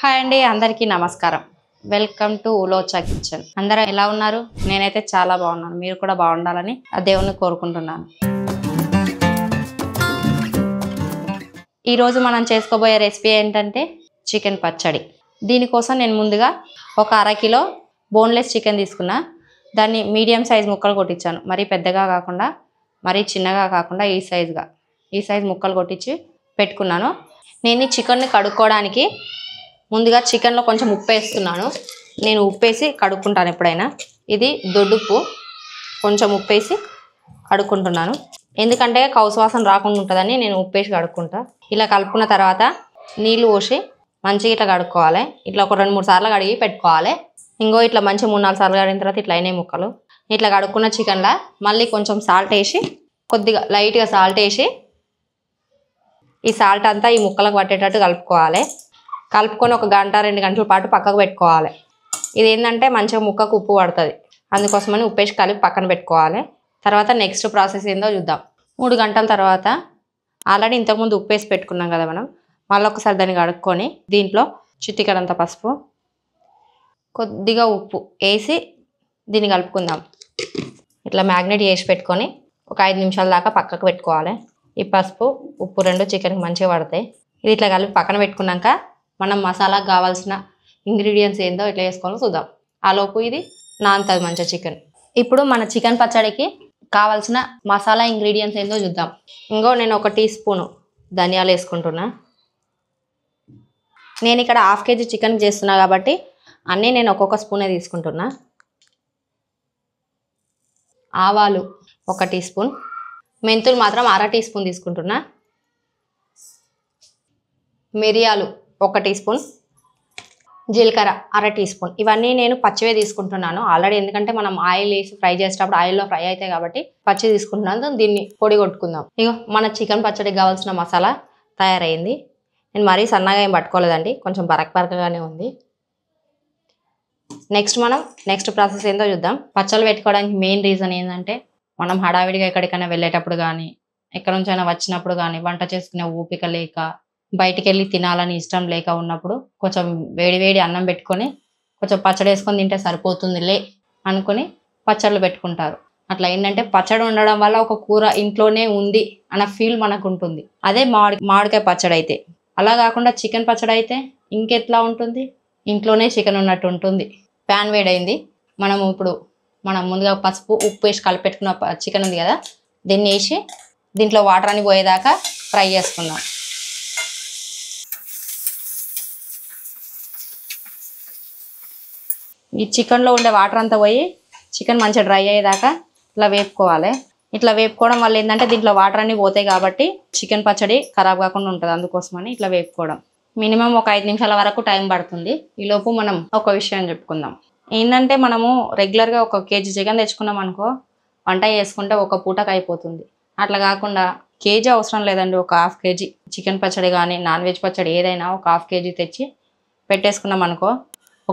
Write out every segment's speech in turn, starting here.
Hi అండి, అందరికీ నమస్కారం. వెల్కమ్ టు ఉలోచా కిచెన్. అందరూ ఎలా ఉన్నారు? నేనైతే చాలా బాగున్నాను. మీరు కూడా బాగుండాలని ఆ దేవుణ్ణి కోరుకుంటున్నాను. ఈరోజు మనం చేసుకోబోయే రెసిపీ ఏంటంటే చికెన్ పచ్చడి. దీనికోసం నేను ముందుగా ఒక అరకిలో బోన్లెస్ చికెన్ తీసుకున్నా. దాన్ని మీడియం సైజ్ ముక్కలు కొట్టించాను. మరీ పెద్దగా కాకుండా మరీ చిన్నగా కాకుండా ఈ సైజ్ ముక్కలు కొట్టించి పెట్టుకున్నాను. నేను ఈ చికెన్ని కడుక్కోవడానికి ముందుగా చికెన్లో కొంచెం ఉప్పు వేస్తున్నాను. నేను ఉప్పేసి కడుక్కుంటాను ఎప్పుడైనా. ఇది దొడ్డుప్పు, కొంచెం ఉప్పేసి కడుక్కుంటున్నాను. ఎందుకంటే కౌసువాసన రాకుండా ఉంటుందని నేను ఉప్పేసి కడుక్కుంటా. ఇలా కలుపుకున్న తర్వాత నీళ్ళు పోసి మంచిగా ఇట్లా కడుక్కోవాలి. ఇట్లా ఒక 2-3 సార్లు కడిగి పెట్టుకోవాలి. ఇట్లా మంచిగా 3-4 సార్లు కడిగిన తర్వాత ఇట్లా అయినాయి ముక్కలు. ఇట్లా కడుక్కున్న చికెన్లో మళ్ళీ కొంచెం సాల్ట్ వేసి, కొద్దిగా లైట్గా సాల్ట్ వేసి ఈ సాల్ట్ అంతా ఈ ముక్కలకు పట్టేటట్టు కలుపుకోవాలి. కలుపుకొని ఒక 1-2 గంటల పాటు పక్కకు పెట్టుకోవాలి. ఇది ఏంటంటే మంచిగా ముక్కకు ఉప్పు పడుతుంది, అందుకోసమని ఉప్పేసి కలిపి పక్కన పెట్టుకోవాలి. తర్వాత నెక్స్ట్ ప్రాసెస్ ఏందో చూద్దాం. 3 గంటల తర్వాత ఆల్రెడీ ఇంతకుముందు ఉప్పేసి పెట్టుకున్నాం కదా మనం, మళ్ళీ ఒకసారి దాన్ని కడుక్కొని దీంట్లో చిటికెడంత పసుపు, కొద్దిగా ఉప్పు వేసి దీన్ని కలుపుకుందాం. ఇట్లా మ్యాగ్నేట్ చేసి పెట్టుకొని ఒక 5 నిమిషాల దాకా పక్కకు పెట్టుకోవాలి. ఈ పసుపు ఉప్పు 2 చికెన్కి మంచిగా పడతాయి. ఇది ఇట్లా కలిపి పక్కన పెట్టుకున్నాక మనం మసాలాకు కావాల్సిన ఇంగ్రీడియంట్స్ ఏందో ఇట్లా వేసుకోవాలో చూద్దాం. ఆలోపు ఇది నానుతుంది మంచిగా చికెన్. ఇప్పుడు మన చికెన్ పచ్చడికి కావాల్సిన మసాలా ఇంగ్రీడియంట్స్ ఏందో చూద్దాం. నేను 1 టీ స్పూను ధనియాలు వేసుకుంటున్నా. నేను ఇక్కడ 1/2 కేజీ చికెన్ చేస్తున్నా కాబట్టి అన్నీ నేను ఒక్కొక్క స్పూనే తీసుకుంటున్నా. ఆవాలు 1 టీ స్పూన్, మెంతులు మాత్రం 1/2 టీ స్పూన్ తీసుకుంటున్నా. మిరియాలు 1 టీ స్పూన్, జీలకర్ర 1/2 టీ స్పూన్. ఇవన్నీ నేను పచ్చివే తీసుకుంటున్నాను ఆల్రెడీ, ఎందుకంటే మనం ఆయిల్ వేసి ఫ్రై చేసేటప్పుడు ఆయిల్లో ఫ్రై అవుతాయి కాబట్టి పచ్చి తీసుకుంటున్నాను. దీన్ని పొడి కొట్టుకుందాం. మన చికెన్ పచ్చడికి కావాల్సిన మసాలా తయారైంది. నేను మరీ సన్నగా ఏం పట్టుకోలేదండి, కొంచెం బరకగానే ఉంది. నెక్స్ట్ ప్రాసెస్ ఏందో చూద్దాం. పచ్చళ్ళు పెట్టుకోవడానికి మెయిన్ రీజన్ ఏంటంటే మనం హడావిడిగా ఎక్కడికైనా వెళ్ళేటప్పుడు కానీ, ఎక్కడి నుంచైనా వచ్చినప్పుడు కానీ, వంట చేసుకునే ఓపిక లేక, బయటికి వెళ్ళి తినాలని ఇష్టం లేక ఉన్నప్పుడు కొంచెం వేడి అన్నం పెట్టుకొని కొంచెం పచ్చడి వేసుకొని తింటే సరిపోతుందిలే అనుకుని పచ్చళ్ళు పెట్టుకుంటారు. అట్లా ఏంటంటే పచ్చడి ఉండడం వల్ల ఒక కూర ఇంట్లోనే ఉంది అన్న ఫీల్ మనకు ఉంటుంది. అదే మామిడికాయ పచ్చడి అయితే అలా కాకుండా చికెన్ పచ్చడి అయితే ఇంకెట్లా ఉంటుంది, ఇంట్లోనే చికెన్ ఉన్నట్టు ఉంటుంది. ప్యాన్ వేడైంది. మనం ముందుగా పసుపు ఉప్పు వేసి కలిపెట్టుకున్న చికెన్ ఉంది కదా, దీన్ని వేసి దీంట్లో వాటర్ అని పోయేదాకా ఫ్రై చేసుకుందాం. ఈ చికెన్లో ఉండే వాటర్ అంతా పోయి చికెన్ మంచిగా డ్రై అయ్యేదాకా ఇట్లా వేపుకోవాలి. ఇట్లా వేపుకోవడం వల్ల ఏంటంటే దీంట్లో వాటర్ అన్నీ పోతాయి కాబట్టి చికెన్ పచ్చడి ఖరాబ్ కాకుండా ఉంటుంది. అందుకోసమని ఇట్లా వేపుకోవడం. మినిమం ఒక 5 నిమిషాల వరకు టైం పడుతుంది. ఈలోపు మనం ఒక విషయం చెప్పుకుందాం. ఏంటంటే మనము రెగ్యులర్గా 1 కేజీ చికెన్ తెచ్చుకున్నాం అనుకో, వంట చేసుకుంటే ఒక పూటకు అయిపోతుంది. అట్లా కాకుండా కేజీ అవసరం లేదండి, ఒక 1/2 కేజీ చికెన్ పచ్చడి కానీ నాన్ వెజ్ పచ్చడి ఏదైనా ఒక 1/2 కేజీ తెచ్చి పెట్టేసుకున్నాం అనుకో,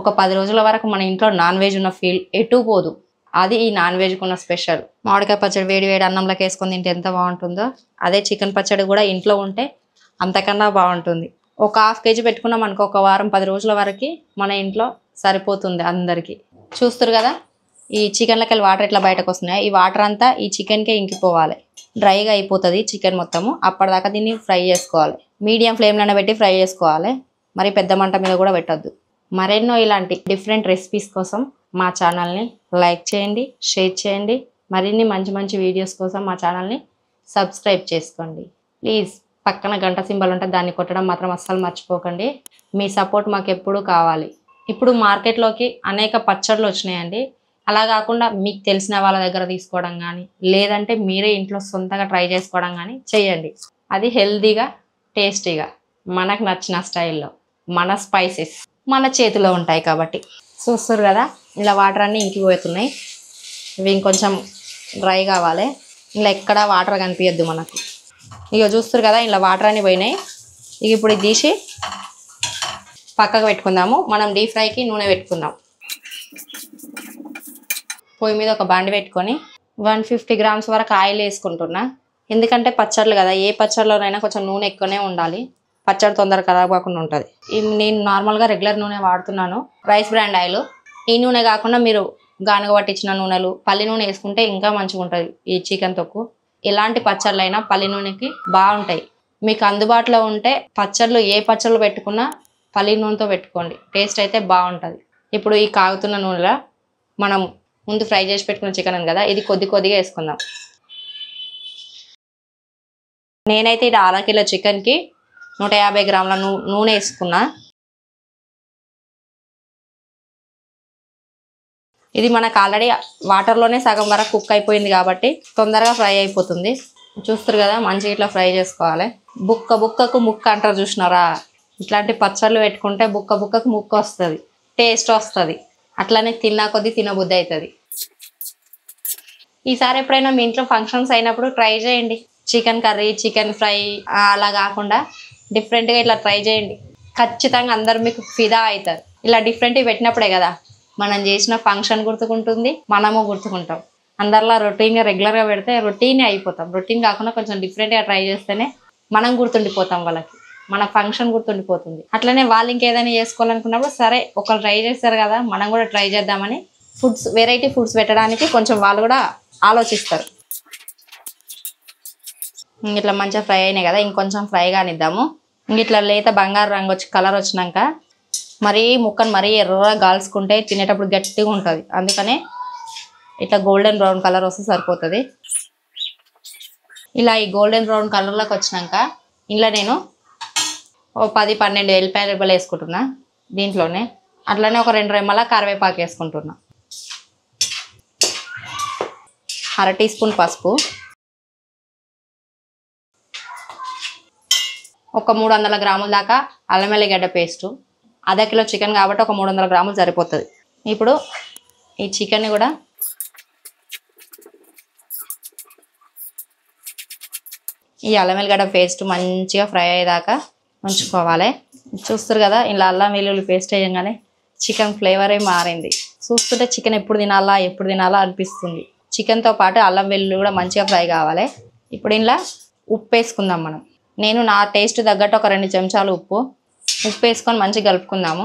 ఒక 10 రోజుల వరకు మన ఇంట్లో నాన్ వెజ్ ఉన్న ఫీల్ ఎటు పోదు. అది ఈ నాన్ వెజ్కి ఉన్న స్పెషల్. మామిడికాయ పచ్చడి వేడి అన్నంలోకి వేసుకొని తింటే ఎంత బాగుంటుందో, అదే చికెన్ పచ్చడి కూడా ఇంట్లో ఉంటే అంతకన్నా బాగుంటుంది. ఒక 1/2 కేజీ పెట్టుకున్నాం అనుకో, ఒక వారం 10 రోజుల వరకు మన ఇంట్లో సరిపోతుంది అందరికీ. చూస్తారు కదా ఈ చికెన్లోకి వెళ్ళి వాటర్ ఎట్లా బయటకు వస్తున్నాయి. ఈ వాటర్ అంతా ఈ చికెన్కే ఇంకిపోవాలి, డ్రైగా అయిపోతుంది చికెన్ మొత్తము. అప్పటిదాకా దీన్ని ఫ్రై చేసుకోవాలి. మీడియం ఫ్లేమ్లోనే పెట్టి ఫ్రై చేసుకోవాలి, మరి పెద్ద మంట మీద కూడా పెట్టద్దు. మరెన్నో ఇలాంటి డిఫరెంట్ రెసిపీస్ కోసం మా ఛానల్ని లైక్ చేయండి, షేర్ చేయండి. మరిన్ని మంచి వీడియోస్ కోసం మా ఛానల్ని సబ్స్క్రైబ్ చేసుకోండి ప్లీజ్. పక్కన గంట సింబల్ ఉంటే దాన్ని కొట్టడం మాత్రం అస్సలు మర్చిపోకండి. మీ సపోర్ట్ మాకు ఎప్పుడూ కావాలి. ఇప్పుడు మార్కెట్లోకి అనేక పచ్చళ్ళు వచ్చినాయండి. అలా కాకుండా మీకు తెలిసిన వాళ్ళ దగ్గర తీసుకోవడం కానీ, లేదంటే మీరే ఇంట్లో సొంతంగా ట్రై చేసుకోవడం కానీ చేయండి. అది హెల్తీగా టేస్టీగా మనకు నచ్చిన స్టైల్లో మన స్పైసెస్ మన చేతిలో ఉంటాయి కాబట్టి. చూస్తారు కదా ఇలా వాటర్ అన్నీ ఇంకిపోతున్నాయి. ఇవి ఇంకొంచెం డ్రై కావాలి. ఇలా ఎక్కడ వాటర్ కనిపించద్దు మనకు. చూస్తారు కదా ఇలా వాటర్ అన్నీ పోయినాయి. ఇప్పుడు ఇది తీసి పక్కకు పెట్టుకుందాము. మనం డీప్ ఫ్రైకి నూనె పెట్టుకుందాం. పొయ్యి మీద ఒక బండి పెట్టుకొని 150 గ్రామ్స్ వరకు ఆయిల్ వేసుకుంటున్నా. ఎందుకంటే పచ్చళ్ళు కదా, ఏ పచ్చళ్ళలోనైనా కొంచెం నూనె ఎక్కువనే ఉండాలి. పచ్చడి తొందరగా ఖరాబ్ కాకుండా ఉంటుంది. నేను నార్మల్గా రెగ్యులర్ నూనె వాడుతున్నాను, రైస్ బ్రాండ్ ఆయిల్. ఈ నూనె కాకుండా మీరు గానుగ పట్టించిన నూనెలు, పల్లి నూనె వేసుకుంటే ఇంకా మంచిగా ఉంటుంది ఈ చికెన్ తొక్కు. ఎలాంటి పచ్చళ్ళైనా పల్లి నూనెకి బాగుంటాయి. మీకు అందుబాటులో ఉంటే పచ్చళ్ళు ఏ పచ్చళ్ళు పెట్టుకున్నా పల్లి నూనెతో పెట్టుకోండి, టేస్ట్ అయితే బాగుంటుంది. ఇప్పుడు ఈ కాగుతున్న నూనెలో మనం ముందు ఫ్రై చేసి పెట్టుకున్న చికెన్ ఉంది కదా, ఇది కొద్దిగా వేసుకుందాం. నేనైతే ఇది 1/2 కిలో చికెన్కి 150 గ్రాముల నూనె వేసుకున్నా. ఇది మనకు ఆల్రెడీ వాటర్లోనే సగం వరకు కుక్ అయిపోయింది కాబట్టి తొందరగా ఫ్రై అయిపోతుంది. చూస్తారు కదా, మంచిగా ఇట్లా ఫ్రై చేసుకోవాలి. బుక్కకు ముక్క అంటారు చూసినారా, ఇట్లాంటి పచ్చళ్ళు పెట్టుకుంటే బుక్కకు ముక్క వస్తుంది, టేస్ట్ వస్తుంది. అట్లనే తిన్నా కొద్దీ తినబుద్ధి అవుతుంది. ఈసారి ఎప్పుడైనా మీ ఇంట్లో ఫంక్షన్స్ అయినప్పుడు ట్రై చేయండి. చికెన్ కర్రీ, చికెన్ ఫ్రై అలా కాకుండా డిఫరెంట్గా ఇట్లా ట్రై చేయండి. ఖచ్చితంగా అందరు మీకు ఫిదా అవుతారు. ఇలా డిఫరెంట్గా పెట్టినప్పుడే కదా మనం చేసిన ఫంక్షన్ గుర్తుకుంటుంది, మనము గుర్తుకుంటాం. అందరిలా రొటీన్గా రెగ్యులర్గా పెడితే రొటీనే అయిపోతాం. రొటీన్ కాకుండా కొంచెం డిఫరెంట్గా ట్రై చేస్తేనే మనం గుర్తుండిపోతాం, వాళ్ళకి మన ఫంక్షన్ గుర్తుండిపోతుంది. అట్లనే వాళ్ళు ఇంకేదైనా చేసుకోవాలనుకున్నప్పుడు సరే ఒకరు ట్రై చేస్తారు కదా, మనం కూడా ట్రై చేద్దామని వెరైటీ ఫుడ్స్ పెట్టడానికి కొంచెం వాళ్ళు కూడా ఆలోచిస్తారు. ఇట్లా మంచిగా ఫ్రై అయినాయి కదా, ఇంకొంచెం ఫ్రై కానిద్దాము. ఇట్లా లేత బంగారు రంగు వచ్చి కలర్ వచ్చినాక మరీ ముక్కను మరీ ఎర్రగా గాల్చుకుంటే తినేటప్పుడు గట్టిగా ఉంటుంది. అందుకనే ఇట్లా గోల్డెన్ బ్రౌన్ కలర్ వస్తే సరిపోతుంది. ఇలా ఈ గోల్డెన్ బ్రౌన్ కలర్లోకి వచ్చినాక ఇలా నేను 10-12 ఎల్లిపాయ రెబ్బలు వేసుకుంటున్నా దీంట్లోనే. అట్లనే ఒక 2 రెమ్మల కరివేపాకు వేసుకుంటున్నా. 1/2 టీ స్పూన్ పసుపు, ఒక 300 గ్రాముల దాకా అల్లం వెల్లిగడ్డ పేస్టు. 1/2 కిలో చికెన్ కాబట్టి ఒక 300 గ్రాములు సరిపోతుంది. ఇప్పుడు ఈ చికెన్ని కూడా ఈ అల్లం వెల్లిగడ్డ పేస్ట్ మంచిగా ఫ్రై అయ్యేదాకా ఉంచుకోవాలి. చూస్తారు కదా, ఇలా అల్లం వెల్లుల్లి పేస్ట్ వేయగానే చికెన్ ఫ్లేవరే మారింది. చూస్తుంటే చికెన్ ఎప్పుడు తినాలా అనిపిస్తుంది. చికెన్తో పాటు అల్లం వెల్లుల్లి కూడా మంచిగా ఫ్రై కావాలి. ఇప్పుడు ఇలా ఉప్పు వేసుకుందాం మనం. నేను నా టేస్ట్ తగ్గట్టు ఒక 2 చెంచాలు ఉప్పు వేసుకొని మంచిగా కలుపుకుందాము.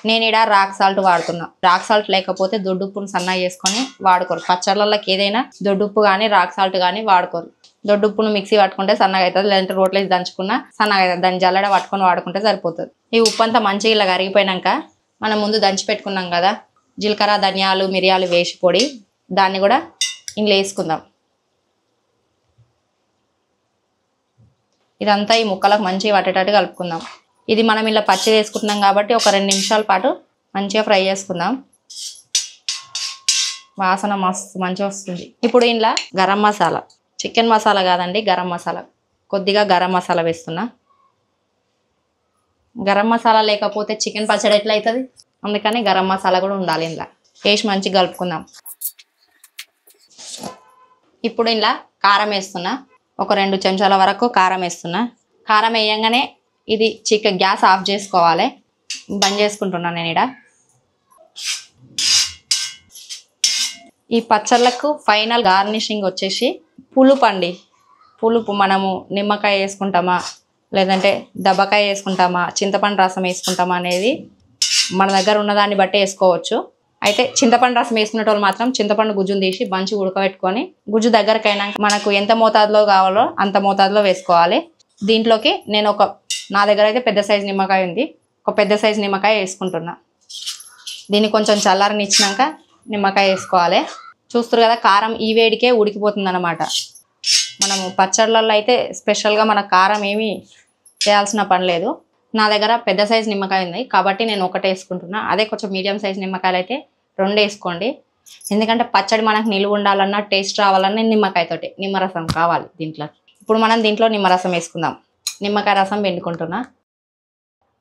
నేను ఇక్కడ రాక్ సాల్ట్ వాడుతున్నా. రాక్ సాల్ట్ లేకపోతే దొడ్డుప్పును సన్నగా చేసుకొని వాడుకోరు. పచ్చళ్ళకి ఏదైనా దొడ్డుప్పు కానీ రాక్ సాల్ట్ కానీ వాడుకోరు. దొడ్డుప్పును మిక్సీ పట్టుకుంటే సన్నగా అవుతుంది, లేదంటే రోట్లో వేసి దంచుకున్నా సన్నగా అవుతుంది. దాన్ని జల్లెడ పట్టుకొని వాడుకుంటే సరిపోతుంది. ఈ ఉప్పు అంతా మంచిగా ఇలా కరిగిపోయినాక మనం ముందు దంచి పెట్టుకున్నాం కదా జీలకర్ర, ధనియాలు, మిరియాలు వేసి పొడి, దాన్ని కూడా ఇందులో వేసుకుందాం. ఇదంతా ఈ ముక్కలకు మంచిగా పట్టేటట్టు కలుపుకుందాం. ఇది మనం ఇలా పచ్చి వేసుకుంటున్నాం కాబట్టి ఒక 2 నిమిషాల పాటు మంచిగా ఫ్రై చేసుకుందాం. వాసన మస్తు మంచిగా వస్తుంది. ఇప్పుడు ఇంట్లో గరం మసాలా, చికెన్ మసాలా కాదండి, గరం మసాలా, కొద్దిగా గరం మసాలా వేస్తున్నా. గరం మసాలా లేకపోతే చికెన్ పచ్చడి ఎట్లా అవుతుంది, అందుకని గరం మసాలా కూడా ఉండాలి. ఇంట్లో వేసి మంచిగా కలుపుకుందాం. ఇప్పుడు ఇలా కారం వేస్తున్నా. ఒక 2 చెంచాల వరకు కారం వేస్తున్నా. కారం వేయంగానే ఇది చికెన్ గ్యాస్ ఆఫ్ చేసుకోవాలి. బంద్ చేసుకుంటున్నాను నేను ఇక్కడ. ఈ పచ్చళ్ళకు ఫైనల్ గార్నిషింగ్ వచ్చేసి పులుపు మనము నిమ్మకాయ వేసుకుంటామా, లేదంటే దబ్బకాయ వేసుకుంటామా, చింతపండు రసం వేసుకుంటామా అనేది మన దగ్గర ఉన్నదాన్ని బట్టి వేసుకోవచ్చు. అయితే చింతపండు రసం వేసుకునేటోళ్ళు మాత్రం చింతపండు గుజ్జును తీసి మంచిగా ఉడకబెట్టుకొని గుజ్జు దగ్గరకైనా మనకు ఎంత మోతాదులో కావాలో అంత మోతాదులో వేసుకోవాలి. దీంట్లోకి నేను నా దగ్గర అయితే పెద్ద సైజు నిమ్మకాయ ఉంది, ఒక పెద్ద సైజు నిమ్మకాయ వేసుకుంటున్నా. దీన్ని కొంచెం చల్లారనిచ్చినాక నిమ్మకాయ వేసుకోవాలి. చూస్తారు కదా, కారం ఈ వేడికే ఉడికిపోతుంది అన్నమాట. మనము పచ్చళ్ళల్లో అయితే స్పెషల్గా మన కారం ఏమీ చేయాల్సిన పని లేదు. నా దగ్గర పెద్ద సైజు నిమ్మకాయ ఉంది కాబట్టి నేను ఒకటే వేసుకుంటున్నా. అదే కొంచెం మీడియం సైజు నిమ్మకాయలు అయితే 2 వేసుకోండి. ఎందుకంటే పచ్చడి మనకు నిలువ ఉండాలన్నా, టేస్ట్ రావాలన్నా నిమ్మకాయతోటి నిమ్మరసం కావాలి దీంట్లో. ఇప్పుడు మనం దీంట్లో నిమ్మరసం వేసుకుందాం. నిమ్మకాయ రసం పిండుకుంటున్నా.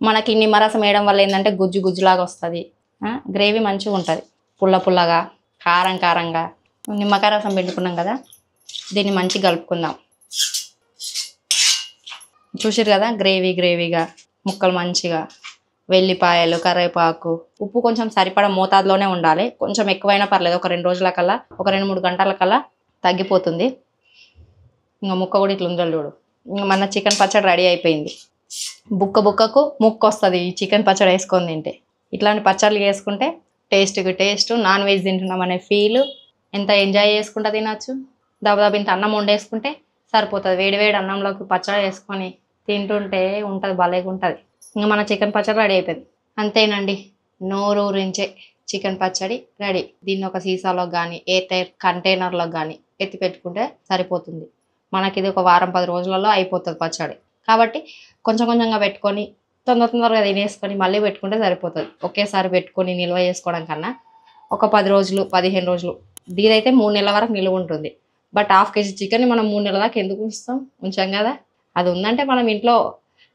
మనకి నిమ్మరసం వేయడం వల్ల ఏంటంటే గుజ్జులాగా వస్తుంది, గ్రేవీ మంచిగా ఉంటుంది. పుల్లగా కారంగా నిమ్మకాయ రసం పిండుకున్నాం కదా, దీన్ని మంచిగా కలుపుకుందాం. చూసారు కదా, గ్రేవీగా ముక్కలు మంచిగా, వెల్లిపాయలు, కరివేపాకు, ఉప్పు కొంచెం సరిపడా మోతాదులోనే ఉండాలి. కొంచెం ఎక్కువైనా పర్లేదు. ఒక 2 రోజుల కల్లా, ఒక 2-3 గంటల కల్లా తగ్గిపోతుంది. ఇంకా ముక్క కూడా ఇట్లా ఉండాలి చూడు. ఇంకా మన చికెన్ పచ్చడి రెడీ అయిపోయింది. బుక్క బుక్కకు ముక్కు వస్తుంది ఈ చికెన్ పచ్చడి వేసుకొని తింటే. ఇట్లాంటి పచ్చళ్ళు వేసుకుంటే టేస్ట్కి టేస్ట్, నాన్ వెజ్ తింటున్నాం అనే ఫీల్ ఎంత ఎంజాయ్ చేసుకుంటూ తినచ్చు. దబదబ ఇంత అన్నం వండేసుకుంటే సరిపోతుంది. వేడి అన్నంలోకి పచ్చడి వేసుకొని తింటుంటే ఉంటుంది, భలేగా ఉంటుంది. ఇంకా మన చికెన్ పచ్చడి రెడీ అయిపోయింది. అంతేనండి, నోరూరించే చికెన్ పచ్చడి రెడీ. దీన్ని ఒక సీసాలో కానీ ఎయిర్ కంటైనర్లో కానీ ఎత్తి పెట్టుకుంటే సరిపోతుంది. మనకి ఇది ఒక వారం 10 రోజులలో అయిపోతుంది పచ్చడి. కాబట్టి కొంచెం కొంచెంగా పెట్టుకొని తొందరగా తినేసుకొని మళ్ళీ పెట్టుకుంటే సరిపోతుంది. ఒకేసారి పెట్టుకొని నిల్వ చేసుకోవడం కన్నా ఒక 10 రోజులు 15 రోజులు, దీదైతే 3 నెలల వరకు నిల్వ ఉంటుంది. బట్ ½ కేజీ చికెన్ని మనం 3 నెలల దాకా ఎందుకు ఉంచాం కదా. అది ఉందంటే మనం ఇంట్లో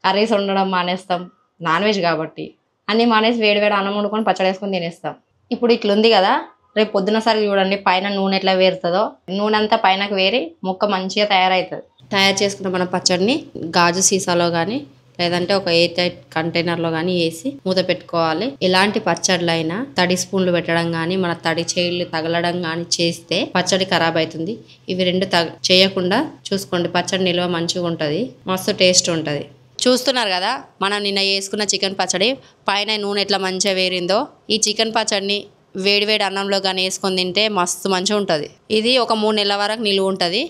కర్రీస్ వండడం మానేస్తాం, నాన్ వెజ్ కాబట్టి అన్నీ మానేసి వేడి అన్నం వండుకొని పచ్చడి వేసుకొని తినేస్తాం. ఇప్పుడు ఇట్లుంది కదా, రేపు పొద్దున సరికి చూడండి పైన నూనె ఎట్లా వేరుతుందో. నూనె అంతా పైనకు వేరి ముక్క మంచిగా తయారవుతుంది. తయారు చేసుకున్న మన పచ్చడిని గాజు సీసాలో కానీ లేదంటే ఒక ఎయిర్ కంటైనర్లో కానీ వేసి మూత పెట్టుకోవాలి. ఎలాంటి పచ్చళ్ళైనా తడి స్పూన్లు పెట్టడం కానీ మన తడి చేయిలు తగలడం కానీ చేస్తే పచ్చడి ఖరాబ్ అవుతుంది. ఇవి రెండు చేయకుండా చూసుకోండి, పచ్చడి నిల్వ మంచిగా ఉంటుంది, మస్తు టేస్ట్ ఉంటుంది. చూస్తున్నారు కదా, మనం నిన్న వేసుకున్న చికెన్ పచ్చడి పైన నూనె ఎట్లా మంచిగా వేరిందో. ఈ చికెన్ పచ్చడిని వేడి అన్నంలో కానీ వేసుకొని తింటే మస్తు మంచిగా ఉంటుంది. ఇది ఒక 3 నెలల వరకు నిలువ ఉంటుంది.